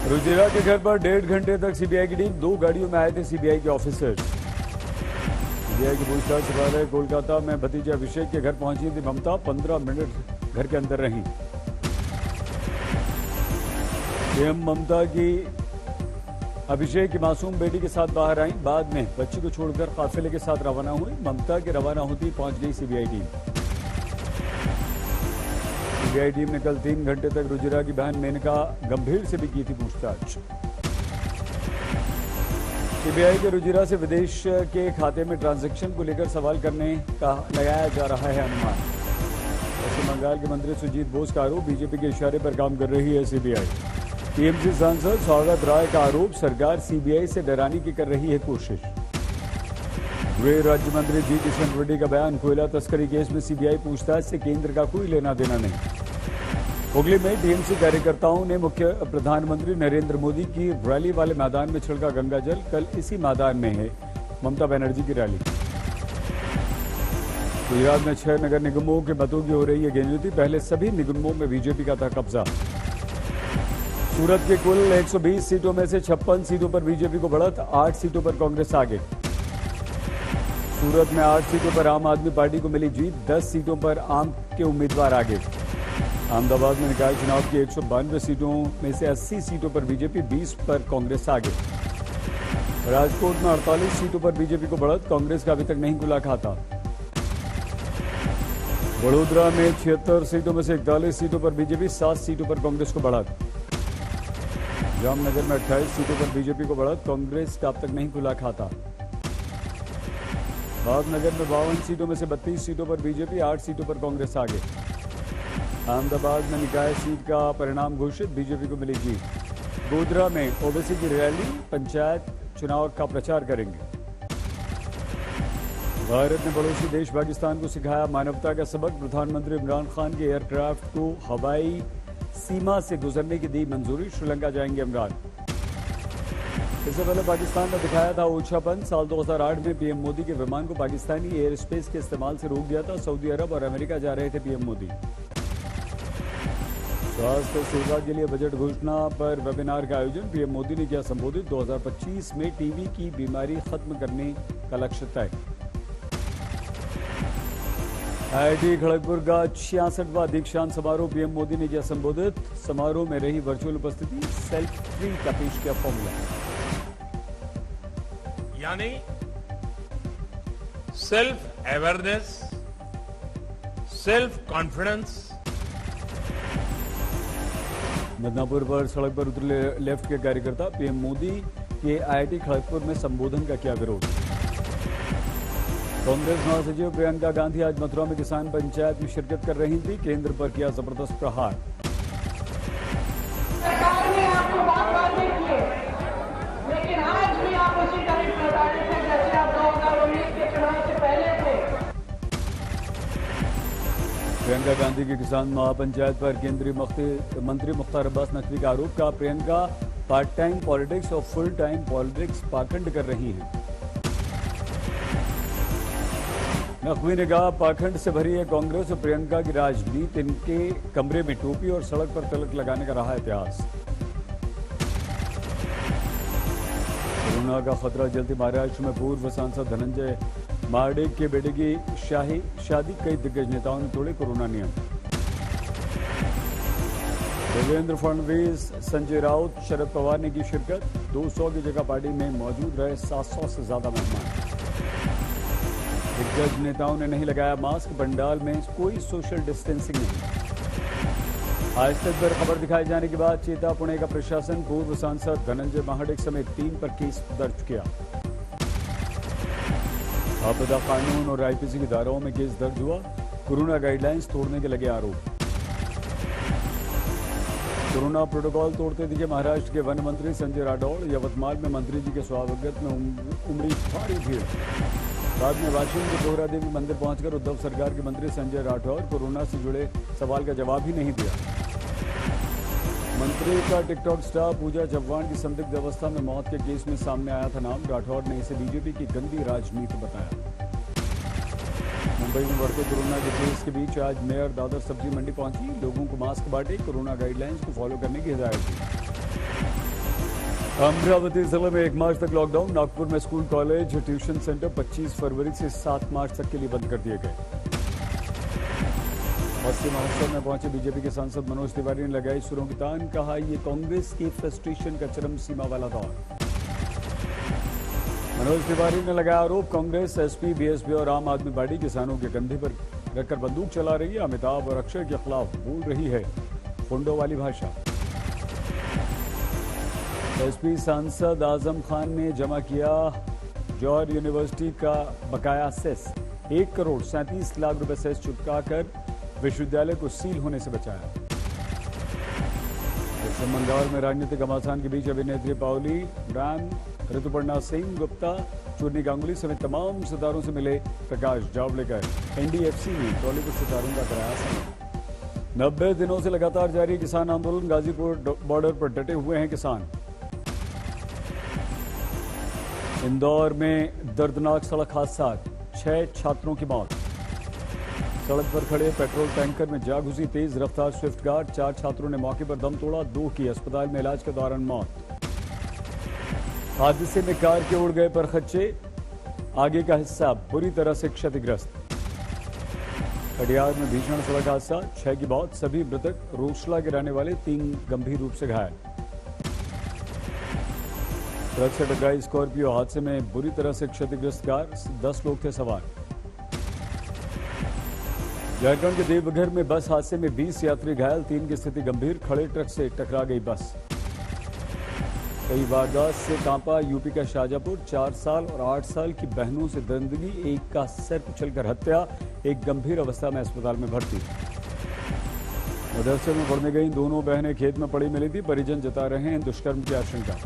रुजिरा के घर पर 1.5 घंटे तक सीबीआई की टीम, 2 गाड़ियों में आए थे सीबीआई के ऑफिसर्स। सीबीआई की पूछताछ से पहले कोलकाता में भतीजे अभिषेक के घर पहुंची थी ममता, 15 मिनट घर के अंदर रहीं। सीएम ममता की अभिषेक की मासूम बेटी के साथ बाहर आई, बाद में बच्ची को छोड़कर काफिले के साथ रवाना हुई। ममता के रवाना होती पहुंच गई सीबीआई टीम। सीबीआई टीम ने कल 3 घंटे तक रुजिरा की बहन मेनका गंभीर से भी की थी पूछताछ। सीबीआई के रुजिरा से विदेश के खाते में ट्रांजैक्शन को लेकर सवाल करने का लगाया जा रहा है अनुमान। पश्चिम बंगाल के मंत्री सुजीत बोस का आरोप, बीजेपी के इशारे पर काम कर रही है सीबीआई। टीएमसी सांसद स्वागत राय का आरोप, सरकार सीबीआई से डराने की कर रही है कोशिश। गृह राज्य मंत्री जी किशन रेड्डी का बयान, कोयला तस्करी केस में सीबीआई पूछताछ से केंद्र का कोई लेना देना नहीं। हुगली में टीएमसी कार्यकर्ताओं ने मुख्य प्रधानमंत्री नरेंद्र मोदी की रैली वाले मैदान में छिड़का गंगाजल। कल इसी मैदान में है ममता बनर्जी की रैली। गुजरात में 6 नगर निगमों के मतों की हो रही है गिनती, पहले सभी निगमों में बीजेपी का था कब्जा। सूरत के कुल 120 सीटों में से 56 सीटों पर बीजेपी को बढ़त, 8 सीटों पर कांग्रेस आगे। सूरत में 8 सीटों पर आम आदमी पार्टी को मिली जीत, 10 सीटों पर आम के उम्मीदवार आगे। अहमदाबाद में निकाय चुनाव की 192 सीटों में से 80 सीटों पर बीजेपी, 20 पर कांग्रेस आगे। राजकोट में 48 सीटों पर बीजेपी को बढ़त, कांग्रेस का अभी तक नहीं खुला खाता। वडोदरा में 76 सीटों में से 41 सीटों पर बीजेपी, 7 सीटों पर कांग्रेस को बढ़त। जामनगर में 28 सीटों पर बीजेपी को बढ़त, कांग्रेस का अब तक नहीं खुला खाता। भावनगर में 52 सीटों में से 32 सीटों पर बीजेपी, 8 सीटों पर कांग्रेस आगे। अहमदाबाद में निकाय सीट का परिणाम घोषित, बीजेपी को मिली जीत। गोधरा में ओवैसी की रैली, पंचायत चुनाव का प्रचार करेंगे। भारत ने पड़ोसी देश पाकिस्तान को सिखाया मानवता का सबक, प्रधानमंत्री इमरान खान के एयरक्राफ्ट को हवाई सीमा से गुजरने की दी मंजूरी, श्रीलंका जाएंगे इमरान। इससे पहले पाकिस्तान ने दिखाया था ओछापन, साल 2008 में पीएम मोदी के विमान को पाकिस्तानी एयर स्पेस के इस्तेमाल से रोक दिया था। सऊदी अरब और अमेरिका जा रहे थे पीएम मोदी। स्वास्थ्य सेवा के लिए बजट घोषणा पर वेबिनार का आयोजन, पीएम मोदी ने किया संबोधित। 2025 में टीबी की बीमारी खत्म करने का लक्ष्य तय। आईआईटी खड़गपुर का 66वां दीक्षांत समारोह, पीएम मोदी ने किया संबोधित। समारोह में रही वर्चुअल उपस्थिति, सेल्फ फ्री का पेश किया फॉर्मूला। यानी self awareness, self confidence. Midnapore पर सड़क पर उतरे लेफ्ट के कार्यकर्ता, पीएम मोदी के आईआईटी खड़गपुर में संबोधन का किया विरोध। कांग्रेस महासचिव प्रियंका गांधी आज मथुरा में किसान पंचायत में शिरकत कर रही थी, केंद्र पर किया जबरदस्त प्रहार। सरकार ने आपको बात वादे किए, लेकिन आज भी आप उसी तरह प्रताड़ित हैं जैसे आप 2019 के चुनाव से पहले थे। प्रियंका गांधी की किसान महापंचायत पर केंद्रीय मंत्री मुख्तार अब्बास नकवी का आरोप, का प्रियंका पार्ट टाइम पॉलिटिक्स और फुल टाइम पॉलिटिक्स पाखंड कर रही हैं। नकवी ने कहा, पाखंड से भरी है कांग्रेस और प्रियंका की राजनीति, इनके कमरे में टोपी और सड़क पर तिलक लगाने का रहा इतिहास। कोरोना का खतरा जलते महाराष्ट्र में पूर्व सांसद धनंजय महाडिक के बेटे की शादी, कई दिग्गज नेताओं ने तोड़े कोरोना नियम। देवेंद्र फडणवीस, संजय राउत, शरद पवार ने की शिरकत, 200 की जगह पार्टी में मौजूद रहे 700 से ज्यादा मेहमान। दिग्गज नेताओं ने नहीं लगाया मास्क, पंडाल में कोई सोशल डिस्टेंसिंग नहीं। आज तक पर खबर दिखाए जाने के बाद चेता पुणे का प्रशासन, पूर्व सांसद धनंजय महाडिक समेत 3 पर केस दर्ज किया। आपदा कानून और आईपीसी की धाराओं में केस दर्ज हुआ, कोरोना गाइडलाइंस तोड़ने के लगे आरोप। कोरोना प्रोटोकॉल तोड़ते दिखे महाराष्ट्र के वन मंत्री संजय राठौड़, यवतमाल में मंत्री जी के स्वागत में उमड़ी भारी भीड़। बाद में वाशिम के बोहरा देवी मंदिर पहुंचकर उद्धव सरकार के मंत्री संजय राठौर कोरोना से जुड़े सवाल का जवाब ही नहीं दिया। मंत्री का टिकटॉक स्टार पूजा चव्हाण की संदिग्ध अवस्था में मौत के केस में सामने आया था नाम, राठौर ने इसे बीजेपी की गंदी राजनीति बताया। मुंबई में बढ़ते कोरोना के केस के बीच आज मेयर दादर सब्जी मंडी पहुंची, लोगों को मास्क बांटे, कोरोना गाइडलाइंस को फॉलो करने की हिदायत दी। अमरावती जिले में 1 मार्च तक लॉकडाउन। नागपुर में स्कूल, कॉलेज, ट्यूशन सेंटर 25 फरवरी से 7 मार्च तक के लिए बंद कर दिए गए। मस्ती महोत्सव में पहुंचे बीजेपी के सांसद मनोज तिवारी ने लगाई सुरों की तान। कहा, ये कांग्रेस की फ्रस्ट्रेशन का चरम सीमा वाला दौर। मनोज तिवारी ने लगाया आरोप, कांग्रेस, एसपी, बीएसपी और आम आदमी पार्टी किसानों के कंधे पर रखकर बंदूक चला रही है। अमिताभ और अक्षय के खिलाफ बोल रही है फुंडो वाली भाषा। एसपी सांसद आजम खान ने जमा किया जौहर यूनिवर्सिटी का बकाया सेस। 1 करोड़ 37 लाख रुपए सेस चुकाकर विश्वविद्यालय को सील होने से बचाया। पश्चिम बंगाल में राजनीतिक घमासान के बीच अभिनेत्री पाओली ब्रांड, ऋतुपर्णा सिंह, गुप्ता, चूर्नी गांगुली समेत तमाम सितारों से मिले प्रकाश जावड़ेकर। एनडीएफसी ने टॉलीवुड सितारों का कराया सम्मान। 90 दिनों से लगातार जारी किसान आंदोलन। गाजीपुर बॉर्डर पर डटे हुए हैं किसान। इंदौर में दर्दनाक सड़क हादसा, 6 छात्रों की मौत। सड़क पर खड़े पेट्रोल टैंकर में जा घुसी तेज रफ्तार स्विफ्ट कार। 4 छात्रों ने मौके पर दम तोड़ा, 2 की अस्पताल में इलाज के दौरान मौत। हादसे में कार के उड़ गए परखच्चे, आगे का हिस्सा बुरी तरह से क्षतिग्रस्त। कटिहार में भीषण सड़क हादसा, 6 की मौत, सभी मृतक रोसड़ा के रहने वाले, 3 गंभीर रूप से घायल। ट्रक से टकराई स्कॉर्पियो, हादसे में बुरी तरह से क्षतिग्रस्त कार, 10 लोग थे सवार। झारखंड के देवघर में बस हादसे में 20 यात्री घायल, 3 की स्थिति गंभीर। खड़े ट्रक से टकरा गई बस। कई वारदात से कांपा यूपी का शाहजहांपुर। 4 साल और 8 साल की बहनों से दरिंदगी, एक का सर कुचलकर हत्या, एक गंभीर अवस्था में अस्पताल में भर्ती। मदरसे में पढ़ने गई दोनों बहनें खेत में पड़ी मिली थी, परिजन जता रहे हैं दुष्कर्म की आशंका।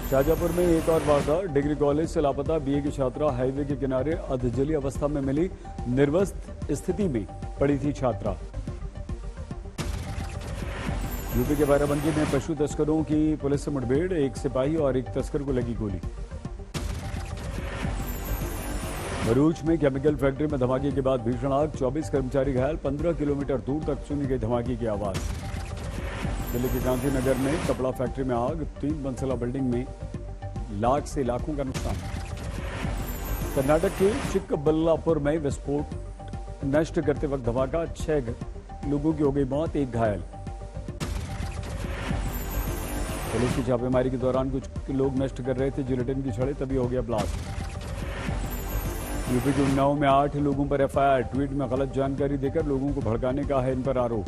शाहजहांपुर में एक और वारदात, डिग्री कॉलेज से लापता बीए की छात्रा हाईवे के किनारे अधजली अवस्था में मिली, निर्वस्त स्थिति में पड़ी थी छात्रा। यूपी के बाराबंकी में पशु तस्करों की पुलिस से मुठभेड़, 1 सिपाही और 1 तस्कर को लगी गोली। भरूच में केमिकल फैक्ट्री में धमाके के बाद भीषण आग, 24 कर्मचारी घायल, 15 किलोमीटर दूर तक सुनी गई धमाके की आवाज। दिल्ली के गांधीनगर में कपड़ा फैक्ट्री में आग, 3 मंजिला बिल्डिंग में लाख से लाखों का नुकसान। कर्नाटक के चिक्कबल्लापुर में विस्फोट, नष्ट करते वक्त धमाका, 6 लोगों की हो गई मौत, 1 घायल। पुलिस की छापेमारी के दौरान कुछ लोग नष्ट कर रहे थे जिलेटिन की छड़ें, तभी हो गया ब्लास्ट। यूपी के उन्नाव में 8 लोगों पर एफआईआर, ट्वीट में गलत जानकारी देकर लोगों को भड़काने का है इन पर आरोप।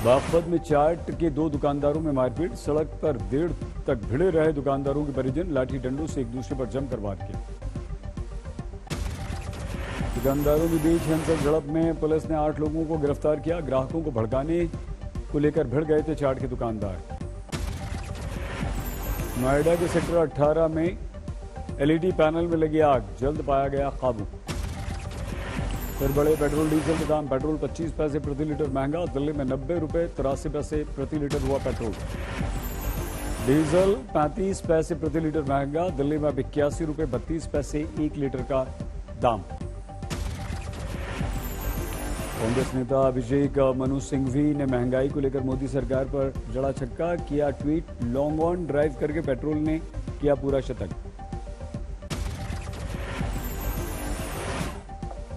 बागपत में चाट के 2 दुकानदारों में मारपीट, सड़क पर देर तक भिड़े रहे दुकानदारों के परिजन, लाठी डंडों से एक दूसरे पर जमकर वार किया। दुकानदारों के बीच हिंसक झड़प में पुलिस ने 8 लोगों को गिरफ्तार किया। ग्राहकों को भड़काने को लेकर भिड़ गए थे चाट के दुकानदार। नोएडा के सेक्टर 18 में एलईडी पैनल में लगी आग, जल्द पाया गया काबू। फिर बढ़े पेट्रोल डीजल के दाम, पेट्रोल 25 पैसे प्रति लीटर महंगा, दिल्ली में 90 रुपए 83 पैसे प्रति लीटर हुआ पेट्रोल। डीजल 35 पैसे प्रति लीटर महंगा, दिल्ली में 81 रुपए 32 पैसे 1 लीटर का दाम। कांग्रेस नेता अभिषेक मनु सिंघवी ने महंगाई को लेकर मोदी सरकार पर जड़ा छक्का, किया ट्वीट, लॉन्ग ऑन ड्राइव करके पेट्रोल ने किया पूरा शतक।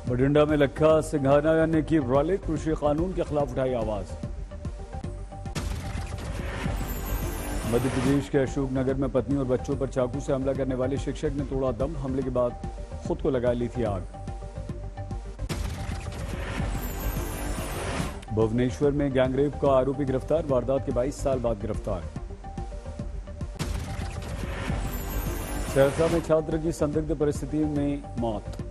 बठिंडा में लखा सिंघाना ने की रैली, कृषि कानून के खिलाफ उठाई आवाज। मध्य प्रदेश के अशोकनगर में पत्नी और बच्चों पर चाकू से हमला करने वाले शिक्षक ने तोड़ा दम, हमले के बाद खुद को लगा ली थी आग। भुवनेश्वर में गैंगरेप का आरोपी गिरफ्तार, वारदात के 22 साल बाद गिरफ्तार। सहरसा में छात्र की संदिग्ध परिस्थिति में मौत।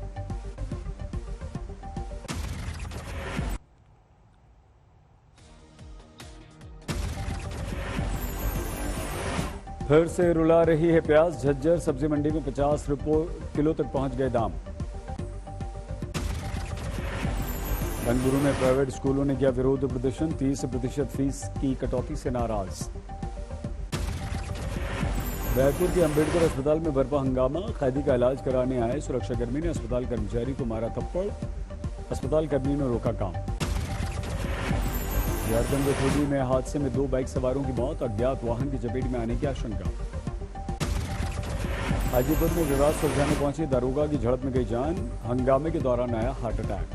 फिर से रुला रही है प्याज, झज्जर सब्जी मंडी में 50 रुपये किलो तक पहुंच गए दाम। बेंगलुरु में प्राइवेट स्कूलों ने किया विरोध प्रदर्शन, 30% फीस की कटौती से नाराज। रायपुर के अंबेडकर अस्पताल में बरपा हंगामा, कैदी का इलाज कराने आए सुरक्षाकर्मी ने अस्पताल कर्मचारी को मारा थप्पड़, अस्पताल कर्मी ने रोका काम। झारखंड के खूंटी में हादसे में 2 बाइक सवारों की मौत, अज्ञात वाहन की चपेट में आने की आशंका। हाजीपुर में विवाद सुलझाने पहुंची दारोगा की झड़प में गई जान, हंगामे के दौरान आया हार्ट अटैक।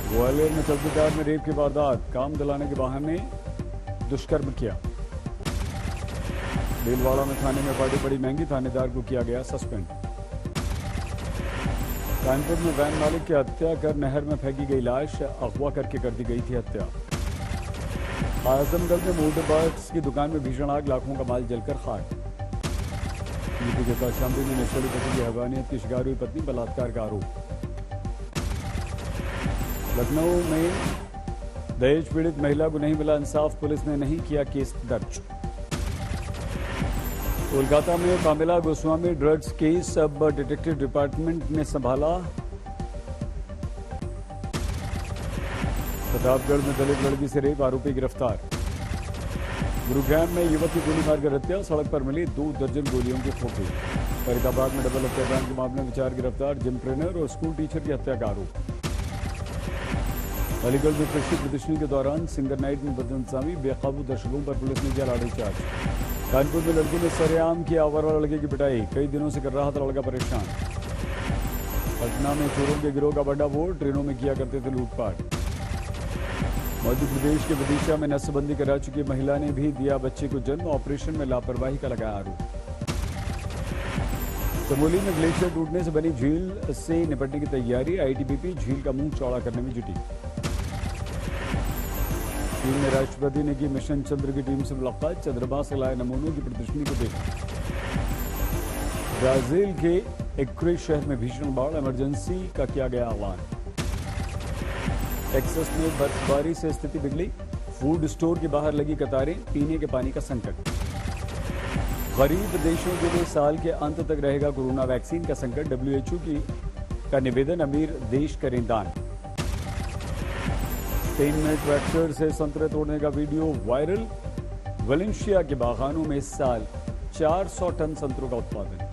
ग्वालियर में चौकीदार में रेप की वारदात, काम दिलाने के बहाने दुष्कर्म किया। भीलवाड़ा में थाने में पार्टी बड़ी महंगी, थानेदार को किया गया सस्पेंड। कानपुर में वैन मालिक की हत्या कर नहर में फेंकी गई लाश, अगवा करके कर दी गई थी हत्या। आजमगढ़ में मोटर पार्ट्स की दुकान में भीषण आग, लाखों का माल जलकर खाक। यूपी के कौशाम्बी में नशेड़ी पति की हैवानियत की शिकार हुई पत्नी, बलात्कार का आरोप। लखनऊ में दहेज पीड़ित महिला को नहीं मिला इंसाफ, पुलिस ने नहीं किया केस दर्ज। कोलकाता में पामेला गोस्वामी ड्रग्स केस, अब डिटेक्टिव डिपार्टमेंट ने संभाला। प्रतापगढ़ में दलित लड़की से रेप, आरोपी गिरफ्तार। गुरुग्राम में युवक की गोली मारकर हत्या, सड़क पर मिली 2 दर्जन गोलियों की फोटो। फरीदाबाद में डबल हत्याकांड के मामले में 4 गिरफ्तार, जिम ट्रेनर और स्कूल टीचर की हत्या का आरोप। अलीगढ़ में कृषि प्रदर्शनी के दौरान सिंगर नाइट में बदइंसामी, बेकाबू दर्शकों पर पुलिस ने किया लाठीचार्ज। कानपुर में लड़की ने सरेआम की आवारा लड़के की पिटाई, कई दिनों से कर रहा था लड़का परेशान। पटना में चोरों के गिरोह का बड़ा बोर, ट्रेनों में किया करते थे लूटपाट। मध्य प्रदेश के विदिशा में नसबंदी करा चुकी महिला ने भी दिया बच्चे को जन्म, ऑपरेशन में लापरवाही का लगाया आरोप। चमोली में ग्लेशियर टूटने से बनी झील से निपटने की तैयारी, आईटीबीपी झील का मुंह चौड़ा करने में जुटी। चीन में राष्ट्रपति ने की मिशन चंद्र की टीम से मुलाकात, चंद्रमा से लाए नमूनों की प्रदर्शनी को देखा। ब्राजील के एक्रेस शहर में भीषण बाढ़, इमरजेंसी का किया गया ऐलान। टेक्सास में बर्फबारी से स्थिति बिगड़ी, फूड स्टोर के बाहर लगी कतारें, पीने के पानी का संकट। गरीब देशों के लिए साल के अंत तक रहेगा कोरोना वैक्सीन का संकट, WHO का निवेदन, अमीर देश करें दान। स्पेन में ट्रैक्टर से संतरे तोड़ने का वीडियो वायरल, वलेंशिया के बागानों में इस साल 400 टन संतरों का उत्पादन।